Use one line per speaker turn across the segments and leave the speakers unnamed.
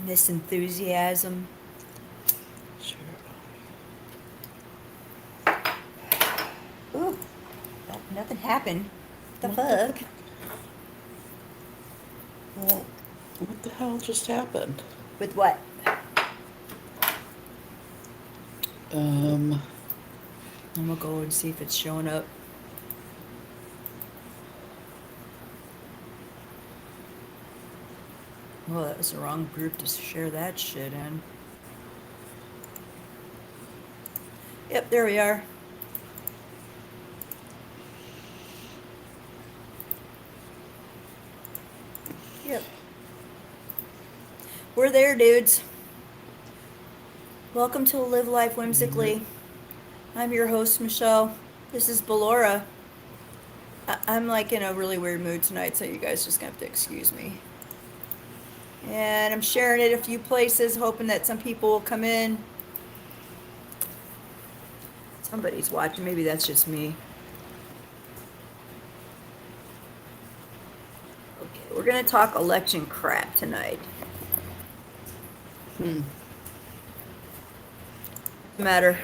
This enthusiasm.
Sure.
Ooh, nothing happened. The
What the fuck?
fuck?
Well, what the hell just happened?
With what?
Um,
I'm gonna go and see if it's showing up. Well, that was the wrong group to share that shit in. Yep, there we are. Yep. We're there, dudes. Welcome to Live Life Whimsically. I'm your host, Michelle. This is Ballora. I'm like in a really weird mood tonight, so you guys just gonna have to excuse me. And I'm sharing it a few places, hoping that some people will come in. Somebody's watching. Maybe that's just me. Okay, we're gonna talk election crap tonight.
hmm.
Matter.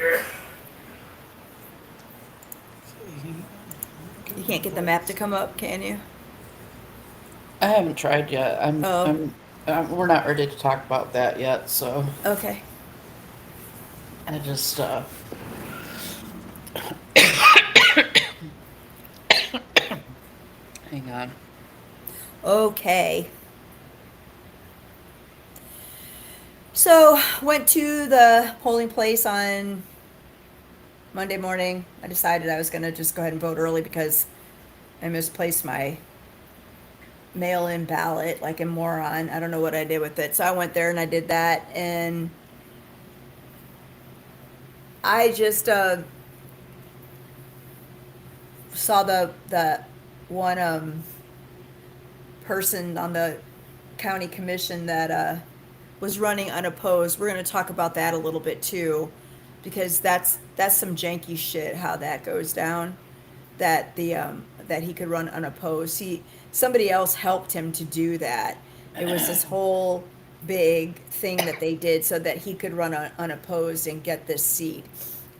You
Go
can't get the map to
inputs.
come up, can you?
I haven't tried yet.
Oh,
We're not ready to talk about that yet. So
okay.
I just, hang on.
Okay. So, went to the polling place on Monday morning. I decided I was going to just go ahead and vote early because I misplaced my mail in ballot like a moron. I don't know what I did with it. So, I went there and I did that. And I just saw the one person on the county commission that was running unopposed. We're going to talk about that a little bit too, because that's some janky shit how that goes down. That he could run unopposed. Somebody else helped him to do that. It was this whole big thing that they did so that he could run unopposed and get this seat.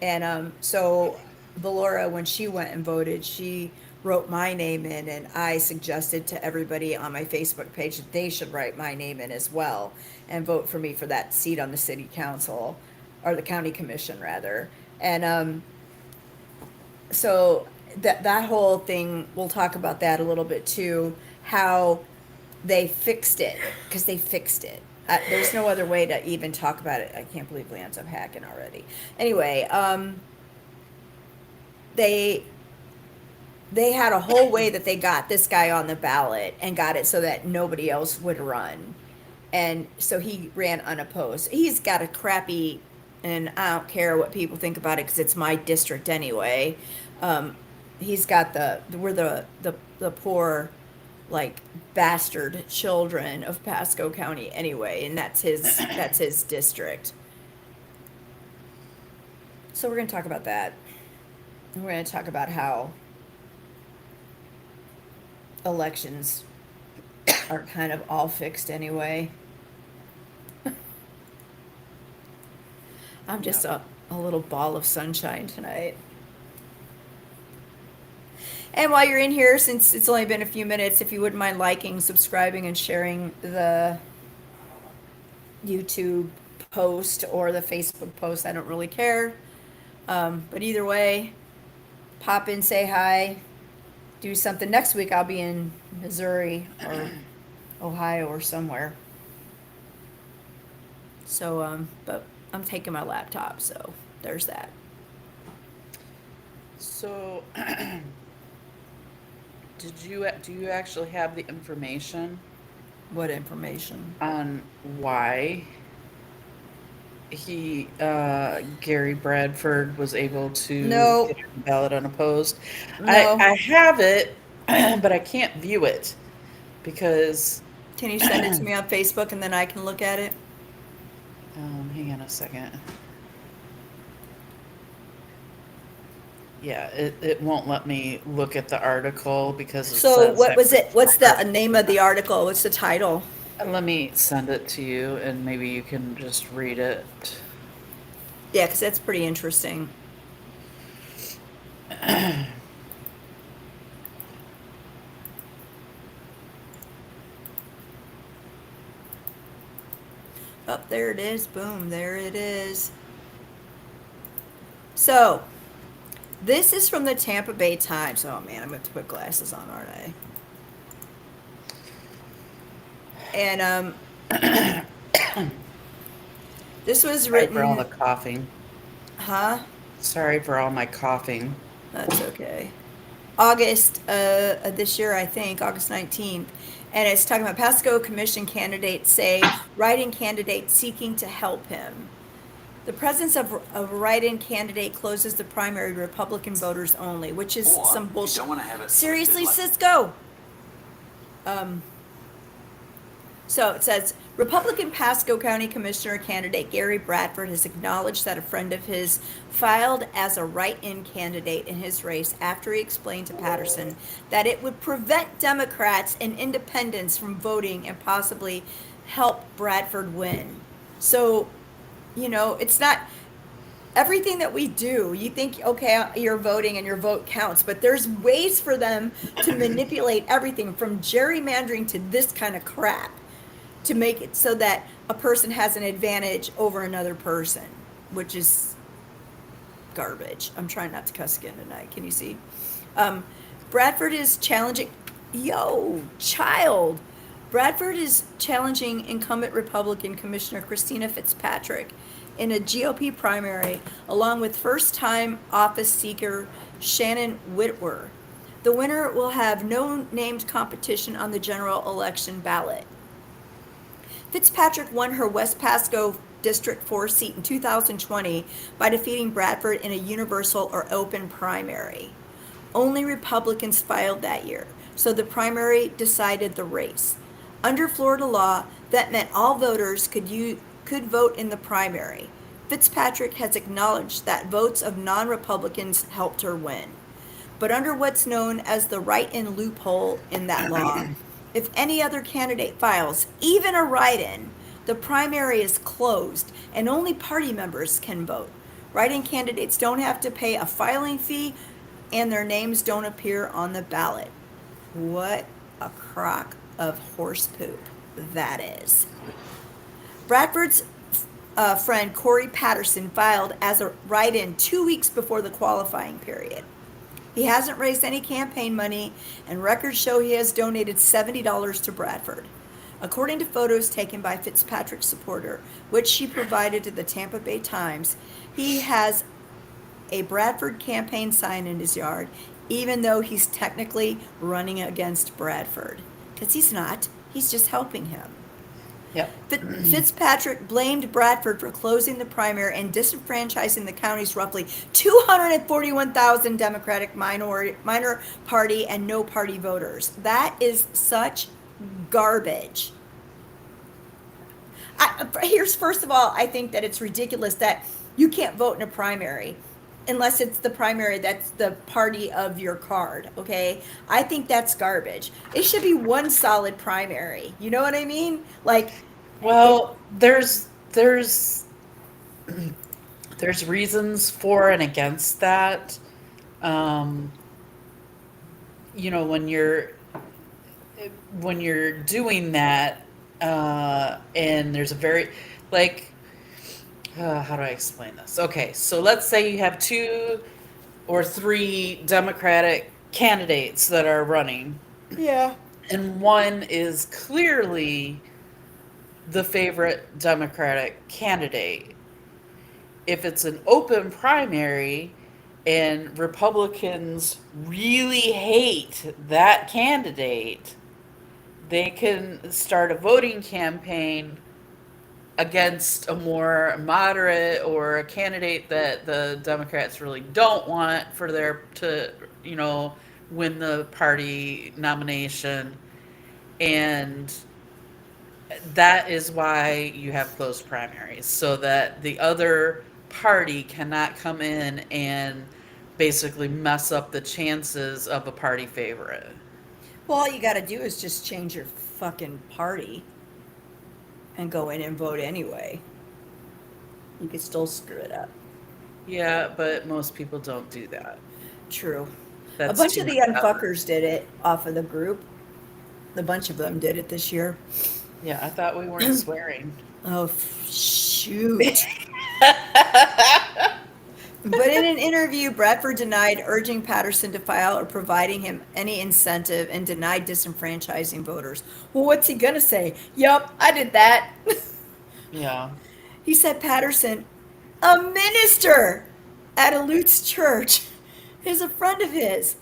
And so Valora, when she went and voted, she wrote my name in, and I suggested to everybody on my Facebook page that they should write my name in as well and vote for me for that seat on the city council, or the county commission rather. And so that whole thing, we'll talk about that a little bit too, how they fixed it, because they fixed it. There's no other way to even talk about it. I can't believe Lance, I'm hacking already. Anyway, they they had a whole way that they got this guy on the ballot and got it so that nobody else would run. And so he ran unopposed. He's got a crappy, and I don't care what people think about it because it's my district anyway. Um, he's got we're the poor, like, bastard children of Pasco County anyway, and that's his district. So we're going to talk about that. And we're going to talk about how elections are kind of all fixed anyway. I'm just
Yep.
a little ball of sunshine tonight. And while you're in here, since it's only been a few minutes, if you wouldn't mind liking, subscribing, and sharing the YouTube post or the Facebook post, I don't really care. But either way, pop in, say hi, do something. Next week I'll be in Missouri or Ohio or somewhere. So, but I'm taking my laptop, so there's that.
So, do you actually have the information
What information?
on why Gary Bradford was able to
No,
get the ballot unopposed?
no.
I have it, but I can't view it because,
Can you send it to me on Facebook and then I can look at it?
hang on a second. Yeah, it won't let me look at the article because it
So
says
what
I
was it? What's the
referred.
name of the article? What's the title?
Let me send it to you and maybe you can just read it.
Yeah, because that's pretty interesting. Oh, there it is. Boom, there it is. So, this is from the Tampa Bay Times. Oh man, I'm going to put glasses on, aren't I? And this was
Sorry for all the
written,
coughing.
huh?
Sorry for all my coughing.
That's okay. August of this year, I think, August 19th. And it's talking about Pasco Commission candidates say write-in candidate seeking to help him. The presence of a write-in candidate closes the primary to Republican voters only, which is
Or
some
if you
bullshit.
don't want to have it
Seriously,
selected like
Cisco? Um, So it says Republican Pasco County Commissioner candidate Gary Bradford has acknowledged that a friend of his filed as a write in candidate in his race after he explained to Patterson that it would prevent Democrats and independents from voting and possibly help Bradford win. So, it's not everything that we do. You think, okay, you're voting and your vote counts, but there's ways for them to manipulate everything from gerrymandering to this kind of crap to make it so that a person has an advantage over another person, which is garbage. I'm trying not to cuss again tonight. Can you see? Um, Bradford is challenging. Yo, child. Bradford is challenging incumbent Republican Commissioner Christina Fitzpatrick in a GOP primary, along with first time office seeker Shannon Whitwer. The winner will have no named competition on the general election ballot. Fitzpatrick won her West Pasco District 4 seat in 2020 by defeating Bradford in a universal or open primary. Only Republicans filed that year, so the primary decided the race. Under Florida law, that meant all voters could vote in the primary. Fitzpatrick has acknowledged that votes of non-Republicans helped her win. But under what's known as the write-in loophole in that law, if any other candidate files, even a write-in, the primary is closed and only party members can vote. Write-in candidates don't have to pay a filing fee and their names don't appear on the ballot. What a crock of horse poop that is. Bradford's friend Corey Patterson filed as a write-in 2 weeks before the qualifying period. He hasn't raised any campaign money, and records show he has donated $70 to Bradford. According to photos taken by Fitzpatrick's supporter, which she provided to the Tampa Bay Times, he has a Bradford campaign sign in his yard, even though he's technically running against Bradford. Because he's not, he's just helping him.
Yep.
Fitzpatrick blamed Bradford for closing the primary and disenfranchising the county's roughly 241,000 Democratic minor party and no party voters. That is such garbage. Here's first of all, I think that it's ridiculous that you can't vote in a primary unless it's the primary that's the party of your card, okay? I think that's garbage. It should be one solid primary. You know what I mean? Like it,
Well, there's reasons for and against that. Um, when you're doing that, and there's a very like how do I explain this? Okay, so let's say you have two or three Democratic candidates that are running,
yeah.
and one is clearly the favorite Democratic candidate. If it's an open primary and Republicans really hate that candidate, they can start a voting campaign against a more moderate or a candidate that the Democrats really don't want for their to win the party nomination. And that is why you have closed primaries, so that the other party cannot come in and basically mess up the chances of a party favorite.
Well, all you got to do is just change your fucking party. and go in and vote anyway. You could still screw it up.
Yeah, but most people don't do that.
True. A
That's
bunch
too
of
much
the
effort.
unfuckers did it off of the group. A bunch of them did it this year.
Yeah, I thought we weren't swearing.
Oh, shoot. But in an interview, Bradford denied urging Patterson to file or providing him any incentive and denied disenfranchising voters. Well, what's he gonna say? Yup, I did that.
Yeah.
He said Patterson, a minister at a Lutz church, is a friend of his.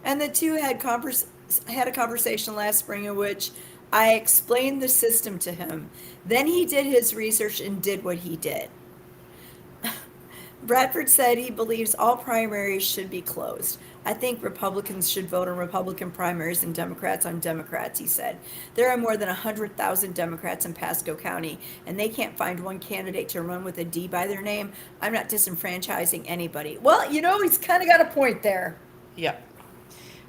And the two had a conversation last spring in which I explained the system to him. Then he did his research and did what he did. Bradford said he believes all primaries should be closed. I think Republicans should vote on Republican primaries and Democrats on Democrats, he said. There are more than 100,000 Democrats in Pasco County, and they can't find one candidate to run with a D by their name. I'm not disenfranchising anybody. Well, he's kind of got a point there.
Yeah.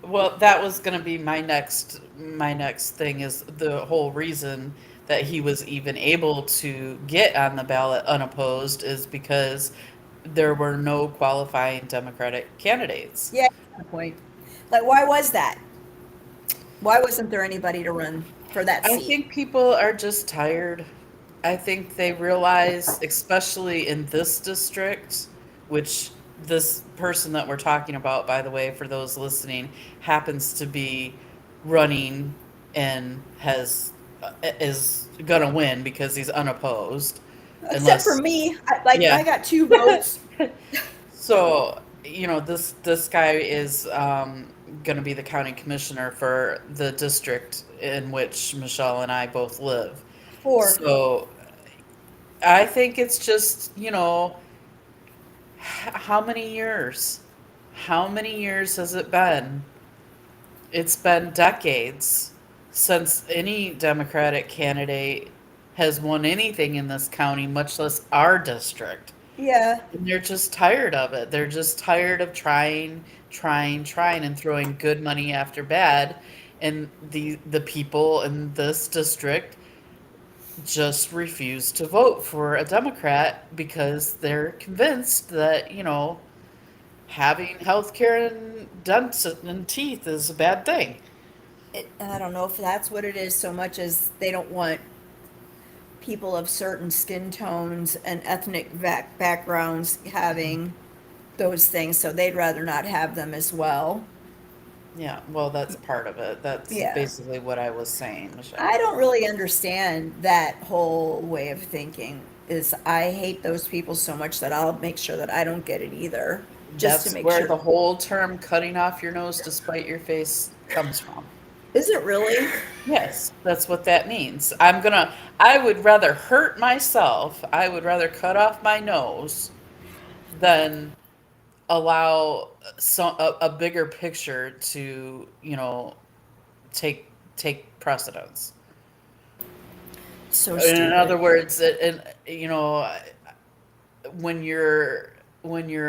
Well, that was going to be my next thing is the whole reason that he was even able to get on the ballot unopposed is because there were no qualifying Democratic candidates.
Yeah, got a point. Like, why was that? Why wasn't there anybody to run for that
I
seat?
think people are just tired. I think they realize, especially in this district, which this person that we're talking about, by the way, for those listening, happens to be running and is gonna win because he's unopposed,
Except for
unless
me,
yeah.
I got 2 votes.
So, this guy is going to be the county commissioner for the district in which Michelle and I both live.
4.
So, I think it's just, how many years? How many years has it been? It's been decades since any Democratic candidate has won anything in this county, much less our district.
Yeah.
And they're just tired of it. They're just tired of trying, trying, trying, and throwing good money after bad. And the people in this district just refuse to vote for a Democrat because they're convinced that, having health care and dents and teeth is a bad thing.
I don't know if that's what it is so much as they don't want people of certain skin tones and ethnic backgrounds having those things, so they'd rather not have them as well.
Yeah, well, that's part of it. That's
Yeah.
basically what I was saying,
I
Michelle.
don't really understand that whole way of thinking. Is I hate those people so much that I'll make sure that I don't get it either, just to
That's
make
where
sure.
the whole term cutting off your nose to spite your face comes from.
Is it really?
Yes, that's what that means. I would rather hurt myself, I would rather cut off my nose than allow a bigger picture to, take precedence.
So
In other
stupid.
words, when you're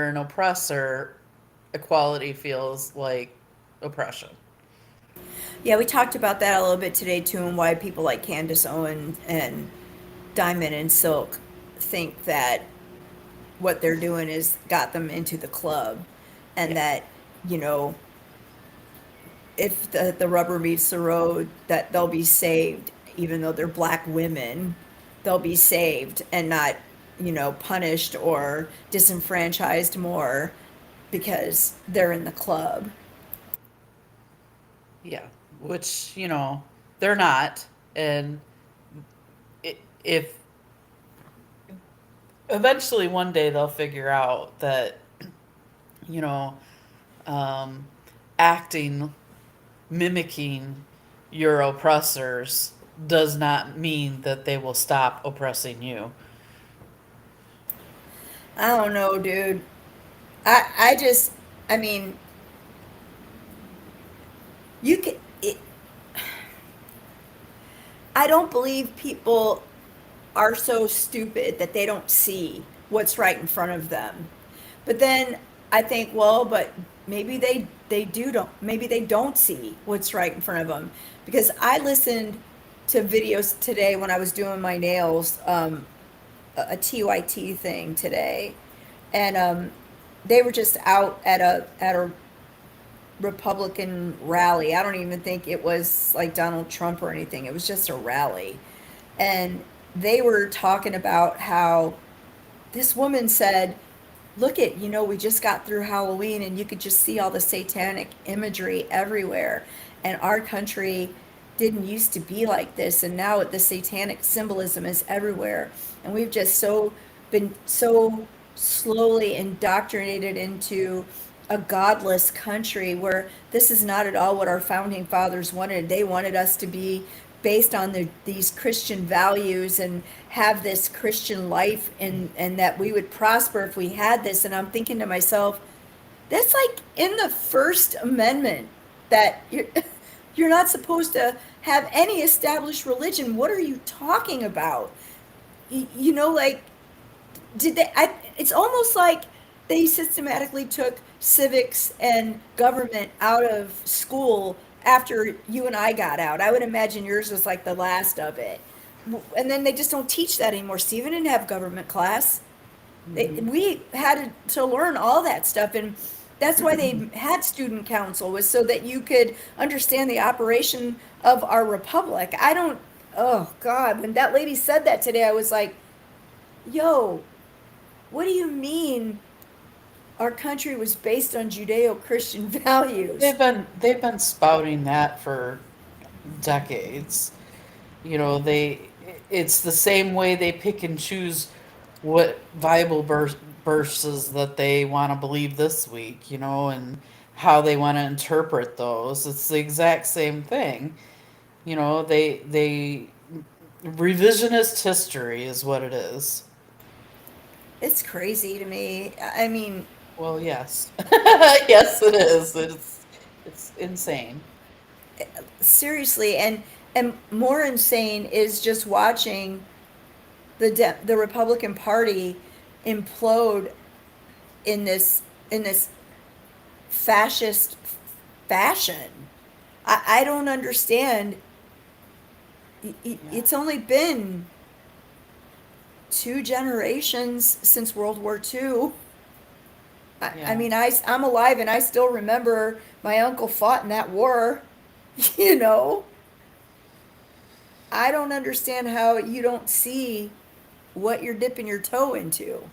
an oppressor, equality feels like oppression.
Yeah, we talked about that a little bit today too, and why people like Candace Owen and Diamond and Silk think that what they're doing is got them into the club, and
Yeah.
that you know if the rubber meets the road, that they'll be saved, even though they're black women, they'll be saved and not punished or disenfranchised more because they're in the club.
Yeah, which, they're not. And if eventually one day they'll figure out that, you know, um, acting, mimicking your oppressors does not mean that they will stop oppressing you.
I don't know, dude. I just, I mean, you can. I don't believe people are so stupid that they don't see what's right in front of them. But then I think, well, but maybe they don't maybe they don't see what's right in front of them, because I listened to videos today when I was doing my nails, a TYT thing today, and they were just out at a Republican rally. I don't even think it was like Donald Trump or anything. It was just a rally, and they were talking about how this woman said, look at, we just got through Halloween and you could just see all the satanic imagery everywhere. And our country didn't used to be like this. And now the satanic symbolism is everywhere. And we've just been so slowly indoctrinated into a godless country where this is not at all what our founding fathers wanted. They wanted us to be based on these Christian values and have this Christian life, and that we would prosper if we had this. And I'm thinking to myself, that's like in the First Amendment that you're not supposed to have any established religion. What are you talking about? Like, did they it's almost like they systematically took civics and government out of school after you and I got out. I would imagine yours was like the last of it. And then they just don't teach that anymore. Steven didn't have government class.
Hmm.
We had to learn all that stuff, and that's why they had student council, was so that you could understand the operation of our republic. I don't, oh God, when that lady said that today, I was like, yo, what do you mean our country was based on Judeo-Christian values?
They've been spouting that for decades. It's the same way they pick and choose what Bible verses that they want to believe this week, and how they want to interpret those. It's the exact same thing. They revisionist history is what it is.
It's crazy to me. I mean,
Well, yes. Yes, it is. It's insane.
seriously, and more insane is just watching the Republican Party implode in this fascist fashion. I don't understand.
Yeah.
It's only been two generations since World War II. I
Yeah.
mean, I'm alive and I still remember my uncle fought in that war. You know, I don't understand how you don't see what you're dipping your toe into.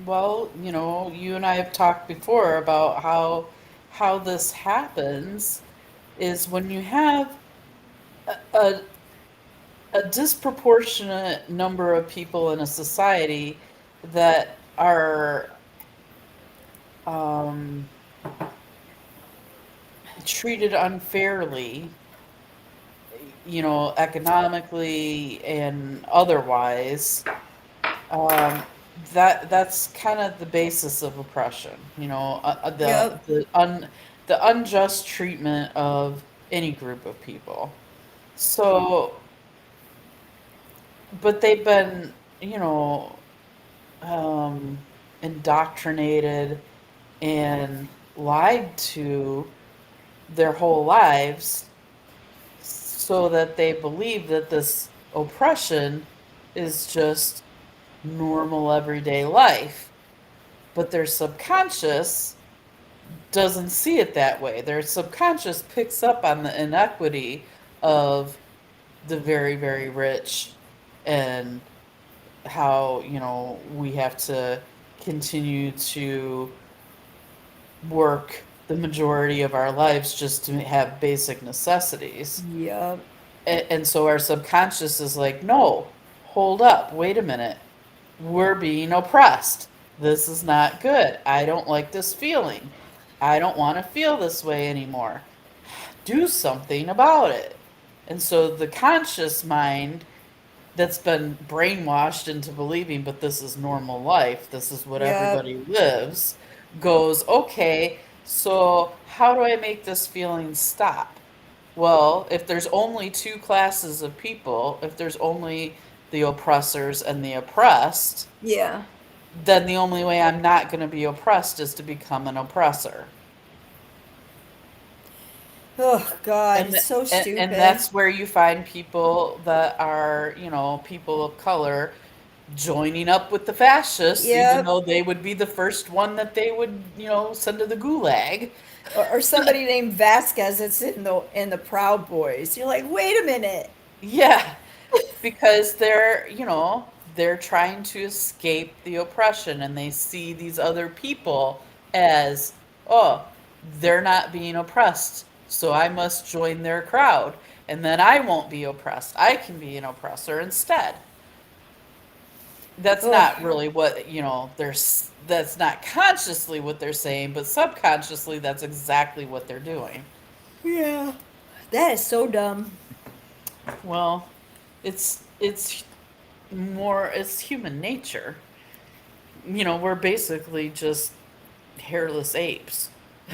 Well, you and I have talked before about how this happens is when you have a, a disproportionate number of people in a society that are um, treated unfairly, economically and otherwise. um, that's kind of the basis of oppression.
Yep.
The unjust treatment of any group of people. So, but they've been, you know, um, indoctrinated and lied to their whole lives so that they believe that this oppression is just normal everyday life. But their subconscious doesn't see it that way. Their subconscious picks up on the inequity of the very, very rich, and how, we have to continue to work the majority of our lives just to have basic necessities.
Yep.
And so our subconscious is like, no, hold up, wait a minute. We're being oppressed. This is not good. I don't like this feeling. I don't want to feel this way anymore. Do something about it. And so the conscious mind that's been brainwashed into believing, but this is normal life, this is what
Yep.
everybody lives, goes, okay, so how do I make this feeling stop? Well, if there's only two classes of people, if there's only the oppressors and the oppressed,
Yeah.
then the only way I'm not going to be oppressed is to become an oppressor.
Oh God,
And,
it's so
and
stupid.
that's where you find people that are, people of color joining up with the fascists, even
Yep.
though they would be the first one that they would, send to the gulag.
Or somebody named Vasquez that's in the Proud Boys. You're like, wait a minute.
Yeah, because they're trying to escape the oppression and they see these other people as, oh, they're not being oppressed, so I must join their crowd and then I won't be oppressed. I can be an oppressor instead. That's
Oh,
not really what, that's not consciously what they're saying, but subconsciously that's exactly what they're doing.
yeah. That is so dumb.
Well, it's it's human nature. We're basically just hairless apes.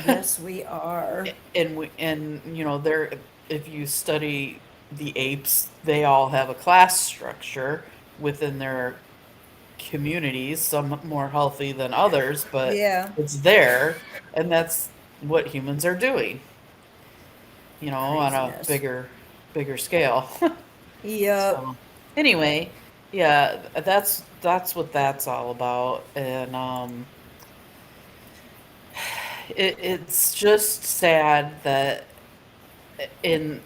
Yes, we are.
And they're if you study the apes, they all have a class structure within their communities, some more healthy than others, but
Yeah.
it's there, and that's what humans are doing, on a
Craziness.
bigger scale.
Yep.
So, anyway, yeah, that's what that's all about, and it's just sad that in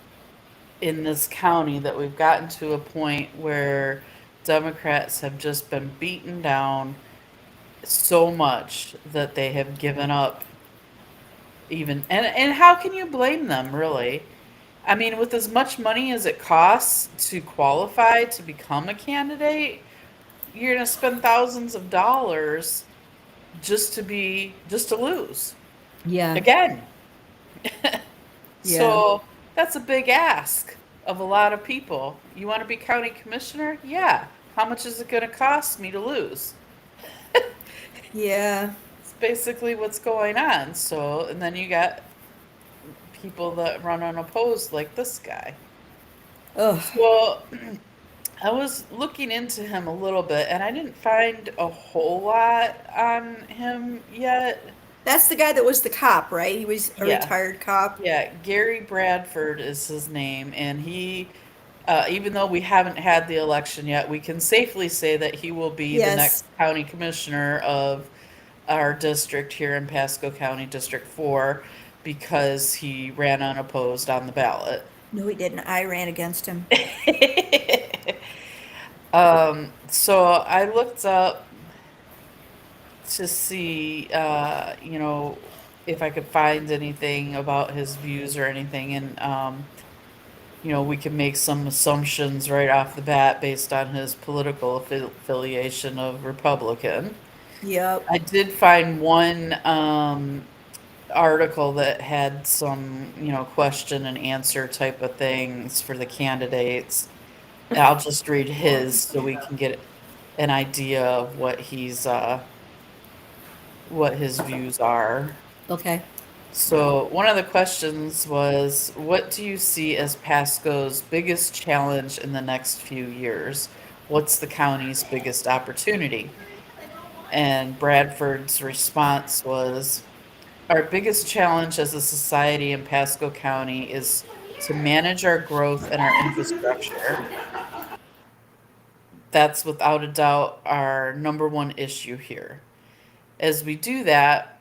in this county that we've gotten to a point where Democrats have just been beaten down so much that they have given up even, and how can you blame them, really? I mean, with as much money as it costs to qualify to become a candidate, you're going to spend thousands of dollars just to lose
Yeah.
again.
Yeah.
So that's a big ask of a lot of people. You want to be county commissioner? Yeah. How much is it going to cost me to lose?
Yeah.
It's basically what's going on. So, and then you got people that run unopposed like this guy.
Ugh.
So I was looking into him a little bit and I didn't find a whole lot on him yet.
That's the guy that was the cop, right? He was a
Yeah.
retired cop.
Yeah, Gary Bradford is his name, and even though we haven't had the election yet, we can safely say that he will be the
Yes.
next county commissioner of our district here in Pasco County, District 4, because he ran unopposed on the ballot.
No, he didn't. I ran against him.
So I looked up to see, if I could find anything about his views or anything, and we can make some assumptions right off the bat based on his political affiliation of Republican.
Yep.
I did find one article that had some, question and answer type of things for the candidates. I'll just read his so we can get an idea of what his views are.
Okay.
So, one of the questions was, what do you see as Pasco's biggest challenge in the next few years? What's the county's biggest opportunity? And Bradford's response was, our biggest challenge as a society in Pasco County is to manage our growth and our infrastructure. That's without a doubt our number one issue here. As we do that,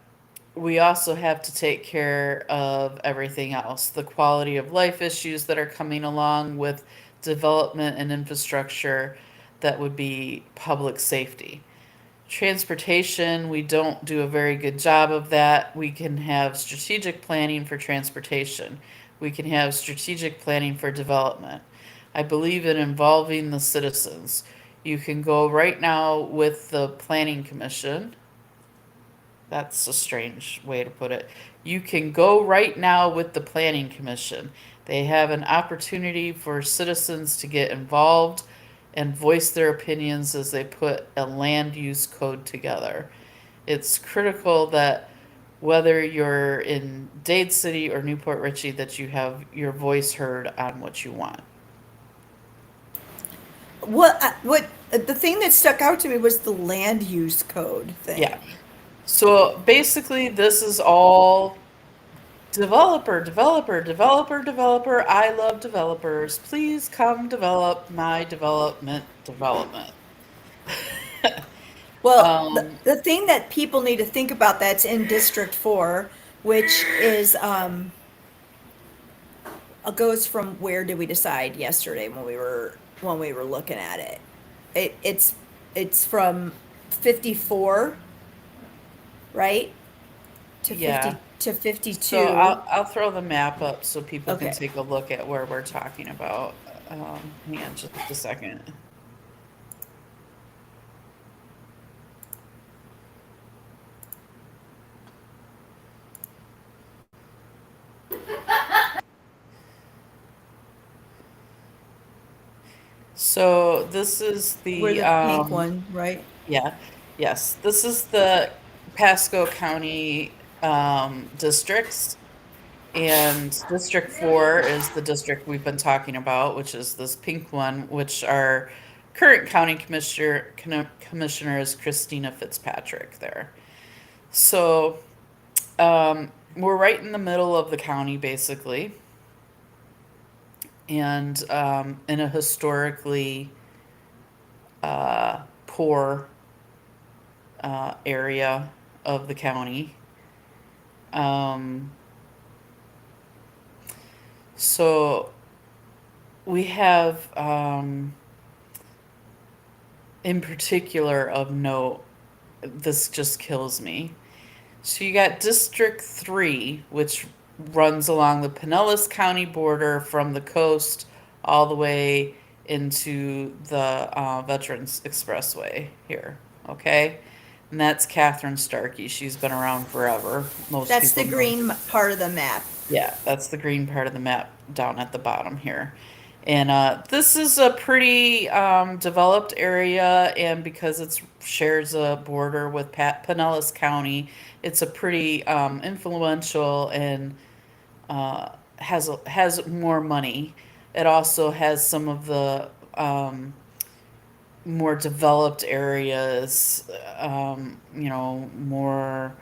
we also have to take care of everything else, the quality of life issues that are coming along with development and infrastructure, that would be public safety. Transportation, we don't do a very good job of that. We can have strategic planning for transportation. We can have strategic planning for development. I believe in involving the citizens. You can go right now with the planning commission. That's a strange way to put it. You can go right now with the planning commission. They have an opportunity for citizens to get involved and voice their opinions as they put a land use code together. It's critical that whether you're in Dade City or Newport Richey, that you have your voice heard on what you want.
The thing that stuck out to me was the land use code
Yeah.
thing.
So basically, this is all Developer, developer, developer, developer. I love developers. Please come develop my development.
Well,
um,
the thing that people need to think about that's in District 4, which is goes from where did we decide yesterday when we were looking at it. It's from 54, right? To
yeah.
50 to
So
52.
I'll throw the map up so people can
Okay.
take a look at where we're talking about. Hang on just a second. So this is
We're
the
the pink one, right?
yeah, yes, this is the Pasco County districts. And District 4 is the district we've been talking about, which is this pink one, which our current county commissioner is Christina Fitzpatrick there. So we're right in the middle of the county, basically, and in a historically poor area of the county. Um, so we have in particular of note, this just kills me. So you got District 3, which runs along the Pinellas County border from the coast all the way into the Veterans Expressway here. Okay? And that's Catherine Starkey. She's been around forever. Most
That's the
people know.
green part of the map.
Yeah, that's the green part of the map down at the bottom here. And this is a pretty developed area, and because it shares a border with Pinellas County, it's a pretty influential and has more money. It also has some of the more developed areas, more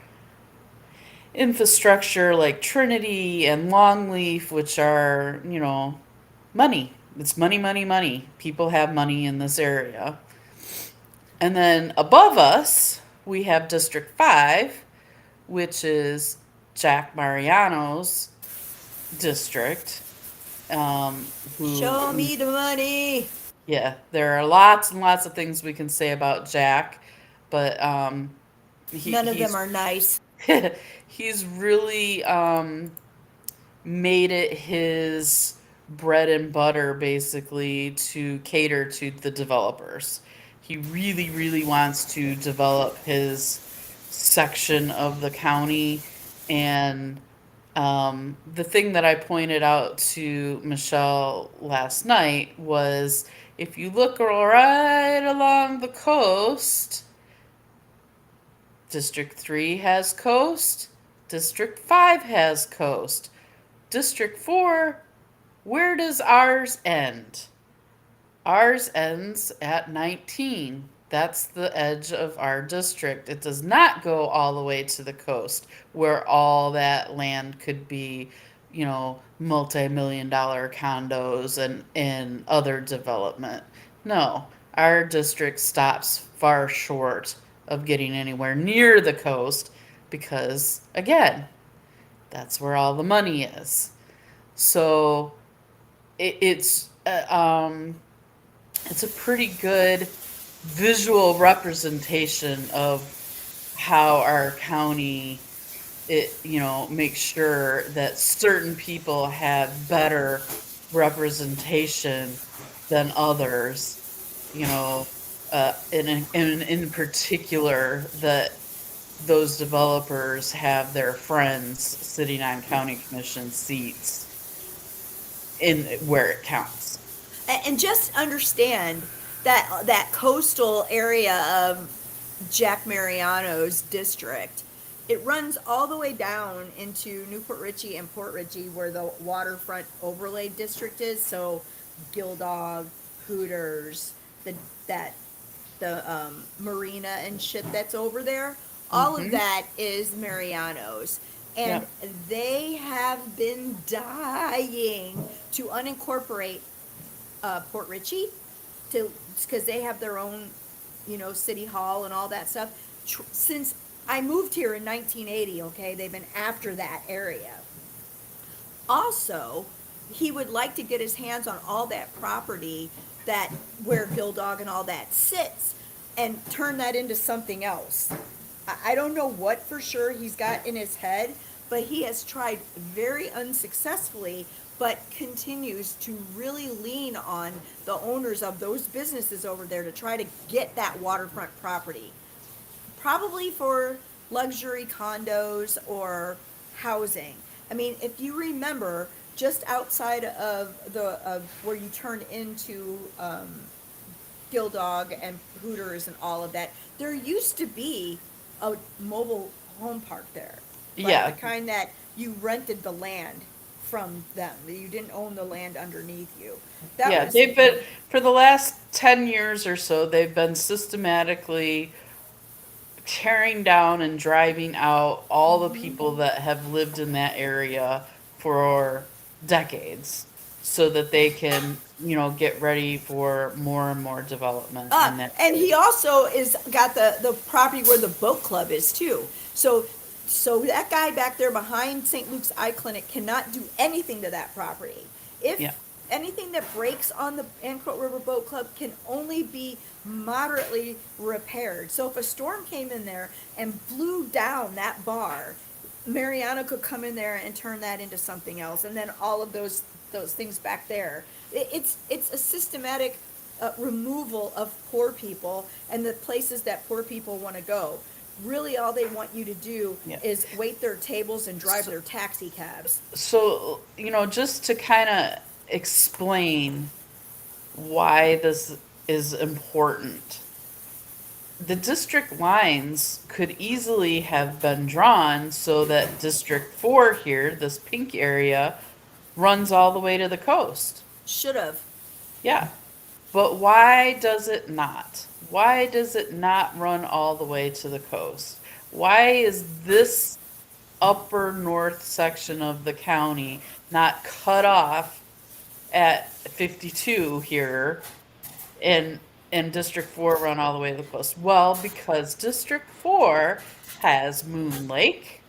infrastructure like Trinity and Longleaf, which are, money. It's money, money, money. People have money in this area. And then above us, we have District 5, which is Jack Mariano's district.
Show
Who,
me the money.
yeah, there are lots and lots of things we can say about Jack, but
None of them
he's
are nice.
he's really made it his bread and butter basically to cater to the developers. He really, really wants to develop his section of the county. And the thing that I pointed out to Michelle last night was if you look right along the coast, District 3 has coast, District 5 has coast. District 4, where does ours end? Ours ends at 19. That's the edge of our district. It does not go all the way to the coast where all that land could be, multi-million dollar condos and other development. No, our district stops far short of getting anywhere near the coast because, again, that's where all the money is. So it's a pretty good visual representation of how our county makes sure that certain people have better representation than others. You know, in particular that those developers have their friends sitting on county commission seats in where it counts.
And just understand that that coastal area of Jack Mariano's district, it runs all the way down into Newport Richey and Port Richey where the waterfront overlay district is. So Gildog, Hooters, the that the marina and shit that's over there. All of
Hmm.
that is Mariano's. and
Yep.
they have been dying to unincorporate Port Richey to because they have their own, city hall and all that stuff. Since I moved here in 1980, okay, they've been after that area. Also, he would like to get his hands on all that property that where Bill Dog and all that sits and turn that into something else. I don't know what for sure he's got in his head, but he has tried very unsuccessfully, but continues to really lean on the owners of those businesses over there to try to get that waterfront property. Probably for luxury condos or housing. I mean, if you remember, just outside of where you turn into Gildog and Hooters and all of that, there used to be a mobile home park there, like the
Yeah.
kind that you rented the land from them. You didn't own the land underneath you. That
Yeah.
was
They've been, for the last 10 years or so, they've been systematically tearing down and driving out all the people that have lived in that area for decades so that they can, get ready for more and more development in that
and
area.
he also is got the property where the boat club is too. So that guy back there behind St. Luke's Eye Clinic cannot do anything to that property.
Yeah.
If anything that breaks on the Anclote River Boat Club can only be moderately repaired. So if a storm came in there and blew down that bar, Mariana could come in there and turn that into something else, and then all of those things back there. It's a systematic removal of poor people and the places that poor people want to go. Really, all they want you to do
Yeah.
is wait their tables and drive
So,
their taxi cabs.
just to kind of explain why this is important, the district lines could easily have been drawn so that District 4 here, this pink area, runs all the way to the coast.
Should have.
Yeah. But why does it not? Why does it not run all the way to the coast? Why is this upper north section of the county not cut off at 52 here and District 4 run all the way to the coast? Well, because District 4 has Moon Lake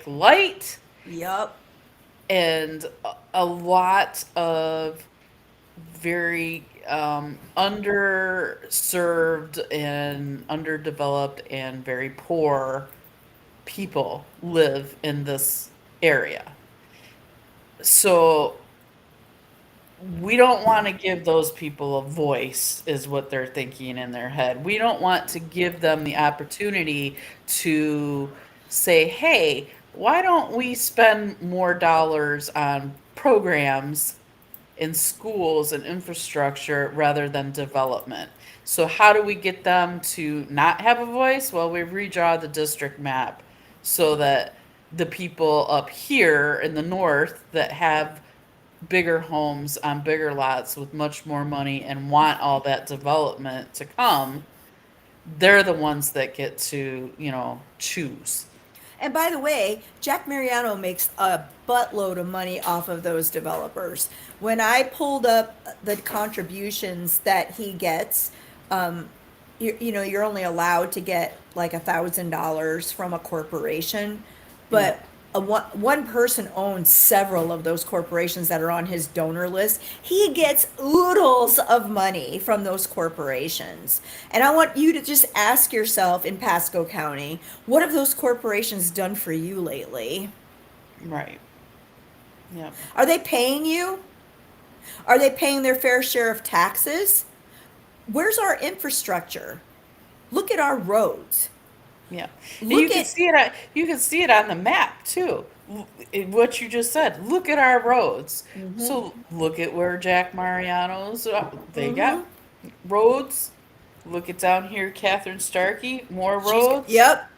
Light,
Yup.
and a lot of very underserved and underdeveloped and very poor people live in this area. So we don't want to give those people a voice, is what they're thinking in their head. We don't want to give them the opportunity to say, hey, why don't we spend more dollars on programs in schools and infrastructure rather than development? So, how do we get them to not have a voice? Well, we redraw the district map so that the people up here in the north that have bigger homes on bigger lots with much more money and want all that development to come, they're the ones that get to, choose.
And by the way, Jack Mariano makes a buttload of money off of those developers. When I pulled up the contributions that he gets, you're only allowed to get like $1,000 from a corporation,
Yeah.
but one person owns several of those corporations that are on his donor list. He gets oodles of money from those corporations. And I want you to just ask yourself in Pasco County, what have those corporations done for you lately?
Right. Yeah.
Are they paying you? Are they paying their fair share of taxes? Where's our infrastructure? Look at our roads.
Yeah. And
Look at,
you can see it on the map too. What you just said. Look at our roads.
mm-hmm,
So look at where Jack Mariano's they got
mm-hmm.
roads. Look at down here, Catherine Starkey, more
She's,
roads.
yep,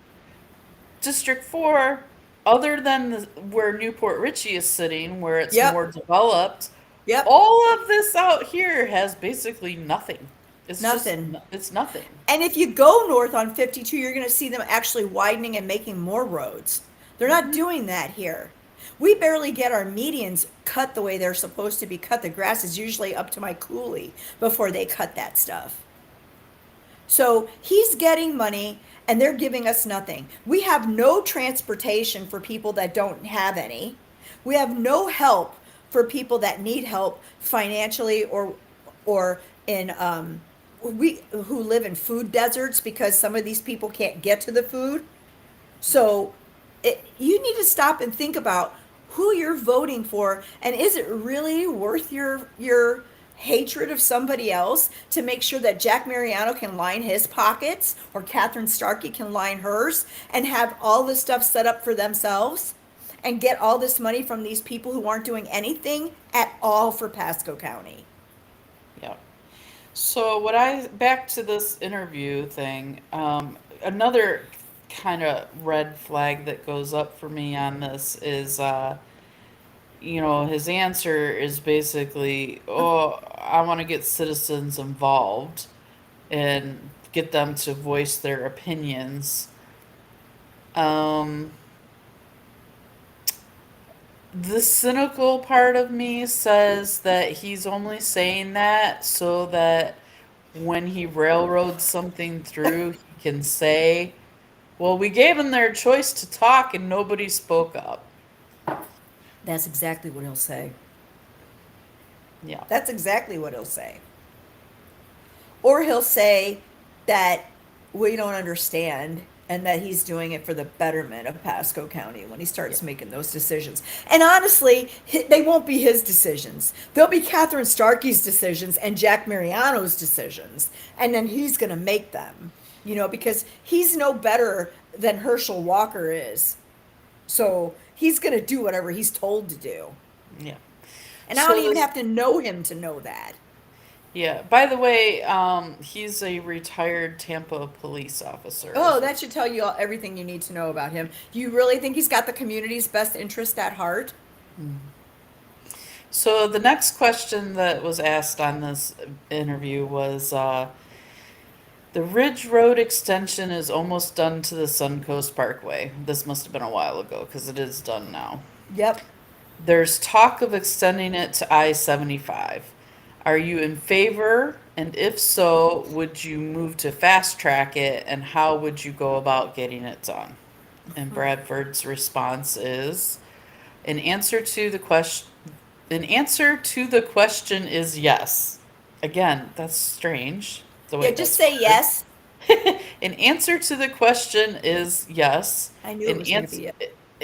District 4, other than where Newport Richey is sitting, where it's
yep,
more developed,
yep,
all of this out here has basically nothing.
nothing.
It's nothing.
And if you go north on 52, you're going to see them actually widening and making more roads. They're not doing that here. We barely get our medians cut the way they're supposed to be cut. The grass is usually up to my coolie before they cut that stuff. So he's getting money and they're giving us nothing. We have no transportation for people that don't have any. We have no help for people that need help financially or in we who live in food deserts because some of these people can't get to the food. So you need to stop and think about who you're voting for, and is it really worth your hatred of somebody else to make sure that Jack Mariano can line his pockets or Catherine Starkey can line hers and have all this stuff set up for themselves and get all this money from these people who aren't doing anything at all for Pasco County?
Yeah. So what I back to this interview thing, another kind of red flag that goes up for me on this is, his answer is basically, "Oh, I want to get citizens involved and get them to voice their opinions." Um, the cynical part of me says that he's only saying that so that when he railroads something through, he can say, "Well, we gave them their choice to talk and nobody spoke up."
That's exactly what he'll say.
Yeah.
That's exactly what he'll say. Or he'll say that we don't understand and that he's doing it for the betterment of Pasco County when he
Yeah.
starts making those decisions. And honestly, they won't be his decisions. They'll be Catherine Starkey's decisions and Jack Mariano's decisions. And then he's going to make them, because he's no better than Herschel Walker is. So he's going to do whatever he's told to do.
Yeah.
And I don't
So
even
this,
have to know him to know that.
yeah. By the way, he's a retired Tampa police officer.
Oh, that should tell you everything you need to know about him. You really think he's got the community's best interest at heart?
So the next question that was asked on this interview was, the Ridge Road extension is almost done to the Suncoast Parkway. This must have been a while ago because it is done now.
Yep.
There's talk of extending it to I-75. Are you in favor? And if so, would you move to fast track it? And how would you go about getting it done? And Bradford's response is, an answer to the question is yes. Again, that's strange the
Yeah,
way
just
that's
say
worded.
yes.
An answer to the question is yes.
I knew it
An
was going to
answer.
be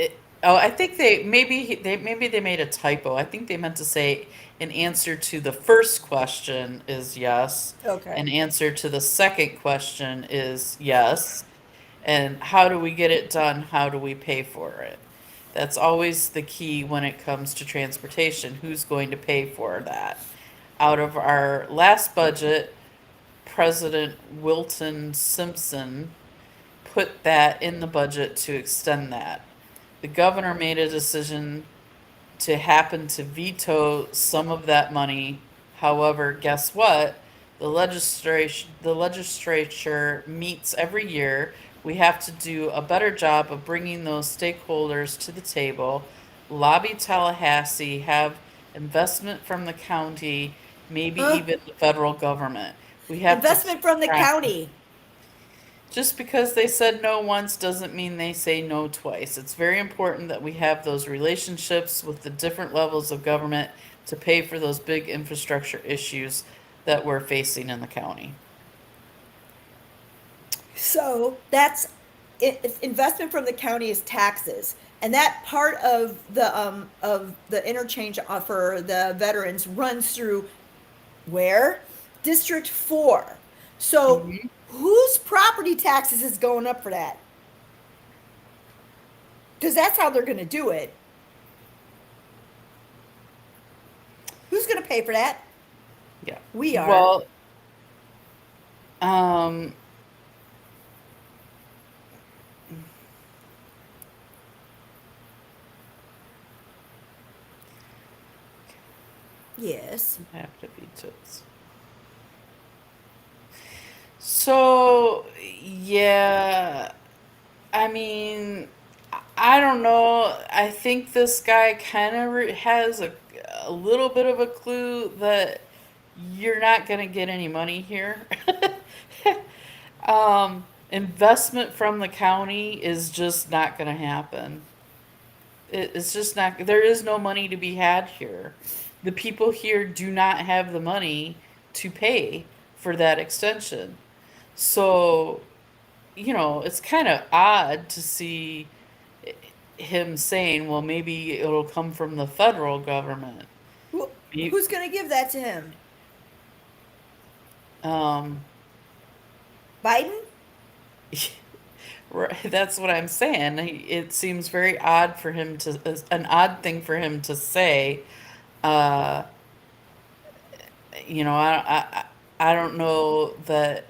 it.
Oh, I think they made a typo. I think they meant to say an answer to the first question is yes.
Okay.
An answer to the second question is yes. And how do we get it done? How do we pay for it? That's always the key when it comes to transportation. Who's going to pay for that? Out of our last budget, President Wilton Simpson put that in the budget to extend that. The governor made a decision to happen to veto some of that money. However, guess what? The legislature meets every year. We have to do a better job of bringing those stakeholders to the table, lobby Tallahassee, have investment from the county, maybe
Huh?
even the federal government. We have to keep
Investment from the
track.
county.
Just because they said no once doesn't mean they say no twice. It's very important that we have those relationships with the different levels of government to pay for those big infrastructure issues that we're facing in the county.
So that's investment from the county is taxes, and that part of the interchange for the veterans runs through where District 4. So
Hmm.
whose property taxes is going up for that? Because that's how they're going to do it. Who's going to pay for that?
Yeah.
We are.
Well, um,
Yes.
have to be toots. So, yeah, I mean, I don't know. I think this guy kind of has a little bit of a clue that you're not going to get any money here. Investment from the county is just not going to happen. It's just not, there is no money to be had here. The people here do not have the money to pay for that extension. So, it's kind of odd to see him saying, well, maybe it'll come from the federal government.
Who,
You-
who's going to give that to him?
Um,
Biden?
right, that's what I'm saying. It seems very odd for him to, an odd thing for him to say. Uh, I don't know that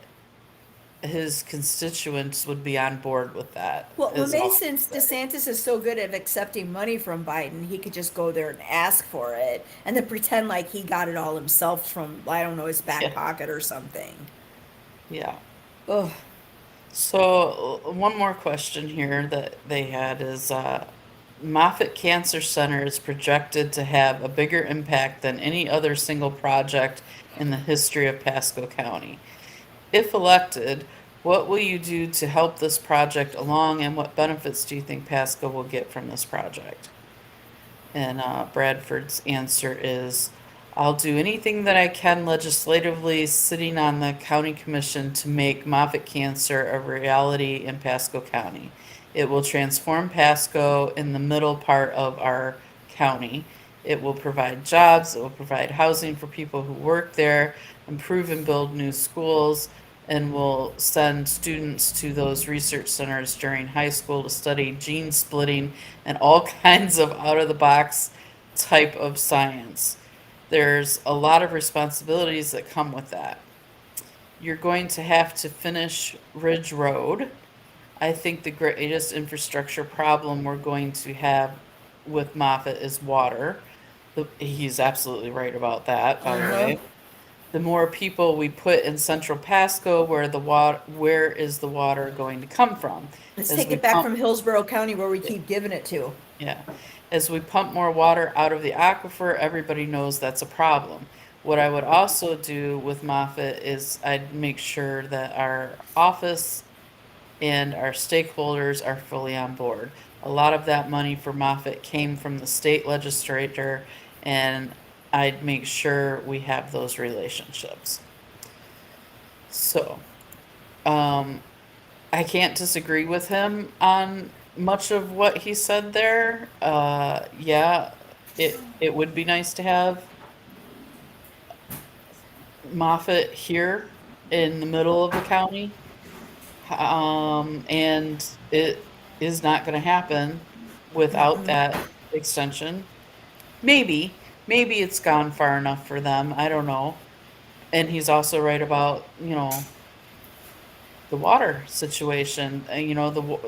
his constituents would be on board with that,
Well,
is
maybe
all
since
I'm saying.
DeSantis is so good at accepting money from Biden, he could just go there and ask for it and then pretend like he got it all himself from, I don't know, his back
Yeah,
pocket or something.
yeah.
Oh,
So, one more question here that they had is Moffitt Cancer Center is projected to have a bigger impact than any other single project in the history of Pasco County. If elected, what will you do to help this project along, and what benefits do you think Pasco will get from this project? And Bradford's answer is, I'll do anything that I can legislatively, sitting on the county commission, to make Moffitt Cancer a reality in Pasco County. It will transform Pasco in the middle part of our county. It will provide jobs, it will provide housing for people who work there, improve and build new schools, and will send students to those research centers during high school to study gene splitting and all kinds of out of the box type of science. There's a lot of responsibilities that come with that. You're going to have to finish Ridge Road. I think the greatest infrastructure problem we're going to have with Moffett is water. He's absolutely right about that, by the
uh-huh.
way. The more people we put in central Pasco, where is the water going to come from?
Let's
As
take
we
it back
pump
from Hillsborough County where we keep giving it to.
Yeah. As we pump more water out of the aquifer, everybody knows that's a problem. What I would also do with Moffett is I'd make sure that our office and our stakeholders are fully on board. A lot of that money for Moffett came from the state legislature, and I'd make sure we have those relationships. So, um, I can't disagree with him on much of what he said there. Yeah, it would be nice to have Moffett here in the middle of the county. And it is not going to happen without
Mm-mm.
that extension. Maybe it's gone far enough for them. I don't know. And he's also right about, the water situation. The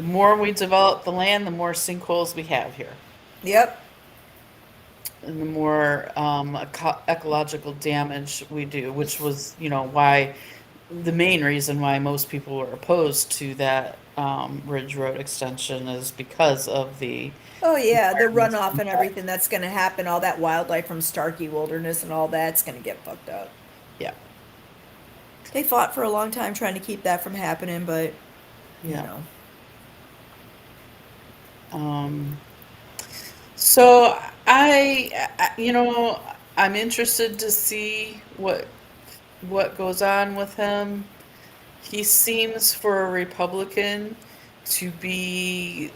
more we develop the land, the more sinkholes we have here,
Yep.
and the more ecological damage we do, which was, why the main reason why most people were opposed to that Ridge Road extension is because of the
Oh yeah, the
environmental
runoff and
impact.
everything that's going to happen, all that wildlife from Starkey Wilderness and all that's going to get fucked up.
Yeah,
They fought for a long time trying to keep that from happening, but you
yeah.
know.
Um, so I'm interested to see what goes on with him. He seems, for a Republican, to be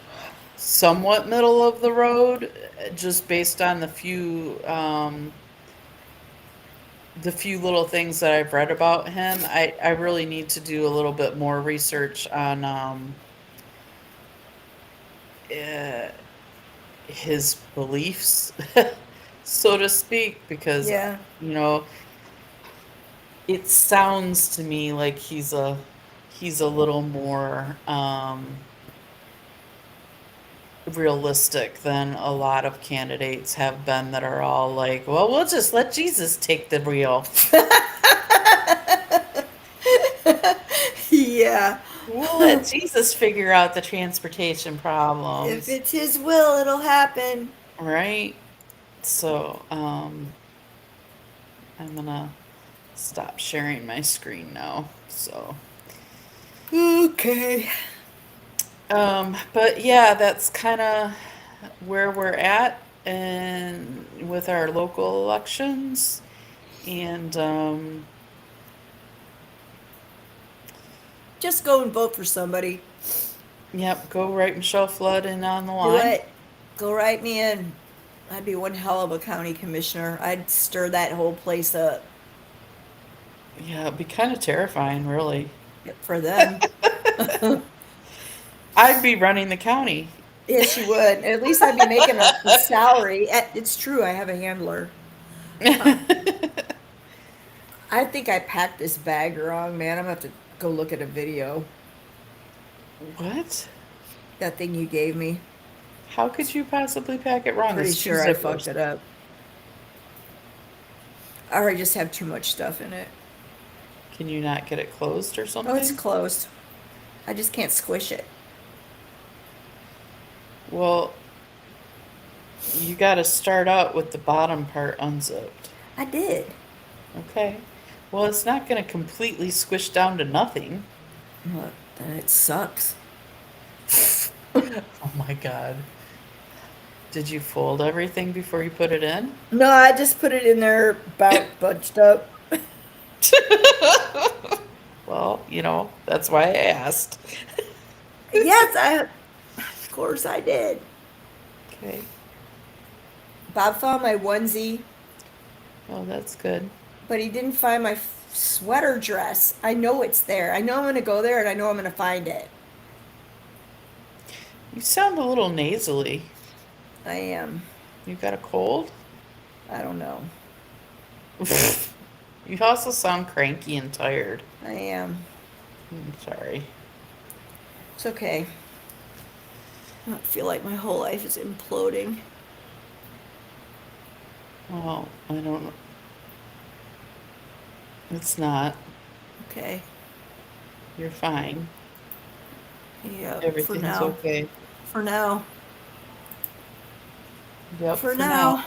somewhat middle of the road, just based on the few little things that I've read about him. I really need to do a little bit more research on uh, his beliefs, so to speak, because
Yeah.
you know it sounds to me like he's a little more realistic than a lot of candidates have been that are all like, well, we'll just let Jesus take the wheel.
Yeah.
We'll let Jesus figure out the transportation
If
problems,
it's his will, it'll happen.
right? So, I'm gonna stop sharing my screen now. So,
Okay.
but yeah, that's kind of where we're at and with our local elections. And
Just go and vote for somebody.
yep, go write Michelle Flood in on the
Do
line.
it. Go write me in. I'd be one hell of a county commissioner. I'd stir that whole place up
Yeah, it'd be kind of terrifying, really.
for them.
I'd be running the county.
Yes, you would. At least I'd be making a salary. It's true, I have a handler. Uh, I think I packed this bag wrong, man. I'm gonna have to go look at a video.
What?
That thing you gave me.
How could you possibly pack it wrong?
Pretty
It's two
sure I fucked
zippers.
it up. Or I just have too much stuff in it.
Can you not get it closed or
Oh, it's
something?
closed. I just can't squish it.
Well, you got to start out with the bottom part unzipped.
I did.
Okay. Well, it's not going to completely squish down to nothing.
Well, then it sucks.
Oh my God. Did you fold everything before you put it in?
No, I just put it in there about bunched up.
Well, that's why I asked.
Yes, of course I did.
Okay.
Bob found my onesie,
Oh, that's good.
but he didn't find my sweater dress. I know it's there. I know I'm going to go there and I know I'm going to find it.
You sound a little nasally.
I am.
You got a cold?
I don't know.
You also sound cranky and tired.
I am.
I'm sorry.
It's okay. I feel like my whole life is imploding.
Well, I don't know. It's not.
Okay.
You're fine.
Yeah, for
Everything's
now.
okay.
For now.
Yep,
For
for now.
now.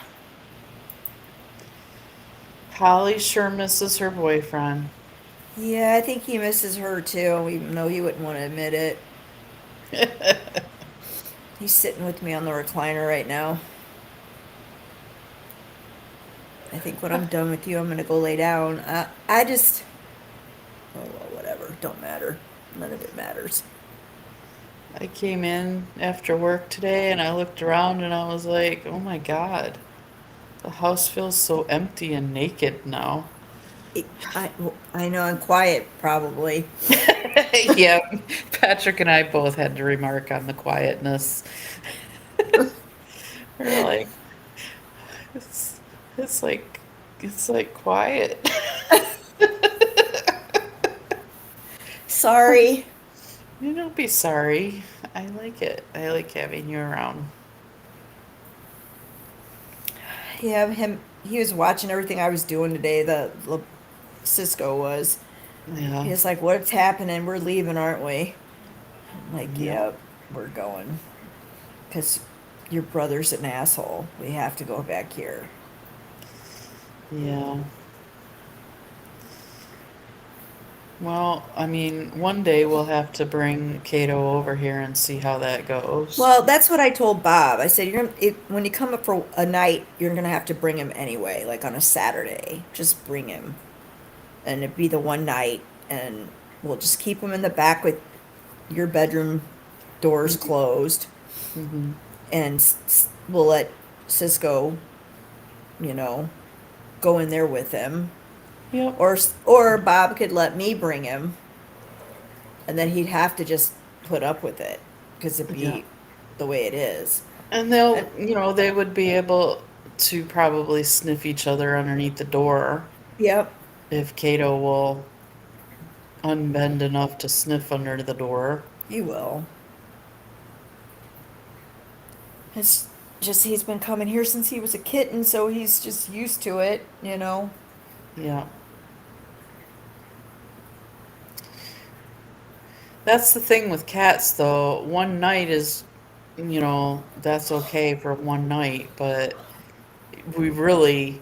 Holly sure misses her boyfriend.
Yeah, I think he misses her too, even though he wouldn't want to admit it. He's sitting with me on the recliner right now. I think when I'm done with you, I'm gonna go lay down. I just, oh well, whatever. Don't matter. None of it matters.
I came in after work today and I looked around and I was like, oh my God, the house feels so empty and naked now.
It, I know I'm quiet, probably.
Yeah, Patrick and I both had to remark on the quietness. We're like, it's it's like it's like quiet.
Sorry.
You don't be sorry. I like it. I like having you around.
Yeah, him. He was watching everything I was doing today. Cisco was.
Yeah.
He's like, "What's happening? We're leaving, aren't we?" I'm like,
Yep.
"Yep, we're going." Because your brother's an asshole. We have to go back here.
Yeah. Well, I mean, one day we'll have to bring Kato over here and see how that goes.
Well, that's what I told Bob. I said, when you come up for a night, you're gonna have to bring him anyway, like on a Saturday. Just bring him, and it'd be the one night, and we'll just keep him in the back with your bedroom doors closed,
Mm-hmm.
and we'll let Cisco, you know, go in there with him,
Yep.
or Bob could let me bring him, and then he'd have to just put up with it because it'd
Yeah.
be the way it is.
And
And
they would be able to probably sniff each other underneath the door
yep,
if Kato will unbend enough to sniff under the door.
he will. It's just he's been coming here since he was a kitten, so he's just used to it.
Yeah. That's the thing with cats, though. One night is, that's okay for one night, but we really,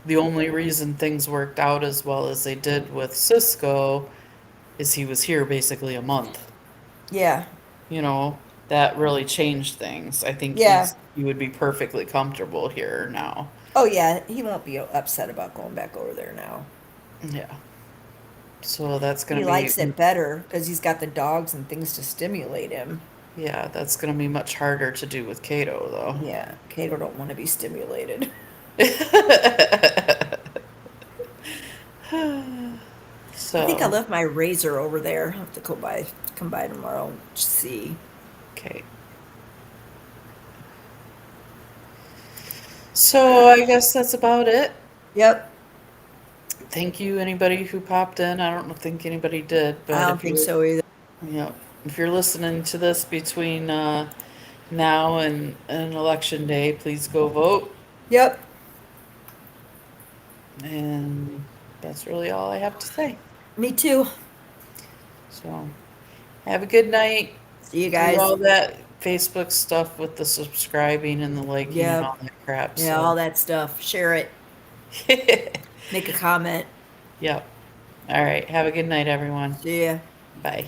the only reason things worked out as well as they did with Cisco is he was here basically a month.
Yeah.
You know, that really changed things. I think
Yeah.
he would be perfectly comfortable here now.
Oh yeah, he won't be upset about going back over there now.
Yeah. So that's
He
gonna be,
likes it better because he's got the dogs and things to stimulate him.
yeah, that's gonna be much harder to do with Cato,
Yeah, Kato don't want to be stimulated.
though.
I think I
So,
left my razor over there. I'll have to come by tomorrow and see.
okay. So I guess that's about it.
Yep,
Thank you, anybody who popped in. I don't think anybody did,
I
but
don't
if
think
you're,
so either.
if you're listening to this between now and election day, please go vote.
Yep,
And that's really all I have to say.
me too.
So have a good night.
See you
Do
guys.
all that Facebook stuff with the subscribing and the liking and all
Yep,
that crap.
yeah,
So,
all that stuff. Share it. Make a comment.
yep. All right. Have a good night, everyone.
See ya.
Bye.